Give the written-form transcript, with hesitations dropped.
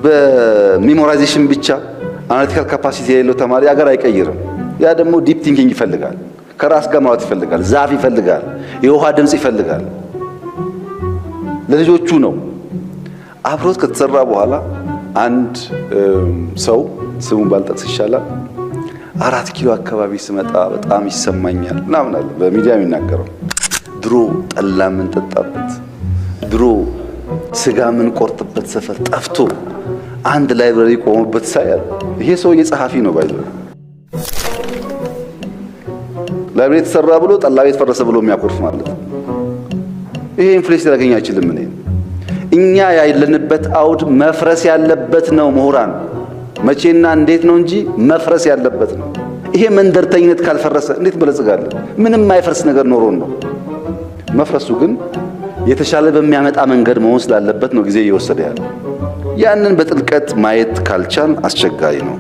በሜሞራይዜሽን ብቻ አናሊቲካል ካፓሲቲ የሌለው ተማሪ አገር አይቀይርም። ያ ደግሞ ዲፕ ቲንኪንግ ይፈልጋል፣ ከራስ ጋር ማውራት ይፈልጋል፣ ዛፍ ይፈልጋል፣ የውሃ ድምጽ ይፈልጋል። ለልጆቹ ነው። አብሮት ከተሰራ በኋላ አንድ ሰው ስሙን ባልጠቅስ ይሻላል 4 ኪሎ አካባቢ ስመጣ በጣም ይሰማኛል ምናምን አለ በሚዲያ የሚናገረው። ድሮ ጠላ ምን ጠጣበት፣ ድሮ ስጋ ምን ቆርጥበት ሰፈር ጠፍቶ አንድ ላይብረሪ ቆሞበት ሳያል ይሄ ሰውዬ ጸሐፊ ነው ባይዘው። ላይብረሪ ተሰራ ብሎ ጠላ ቤት ፈረሰ ብሎ የሚያኮርፍ ማለት ነው። ይሄ ኢንፍሉዌንስ ሊያገኝ አይችልም። እኛ ያለንበት አውድ መፍረስ ያለበት ነው። ምሁራን መቼና እንዴት ነው እንጂ መፍረስ ያለበት ነው። ይሄ መንደርተኝነት ካልፈረሰ እንዴት በለጽጋለን? ምንም አይፈርስ ነገር ኖሮን ነው። መፍረሱ ግን የተሻለ በሚያመጣ መንገድ መሆን ስላለበት ነው ጊዜ እየወሰደ ያለው። ያንን በጥልቀት ማየት ካልቻል አስቸጋሪ ነው።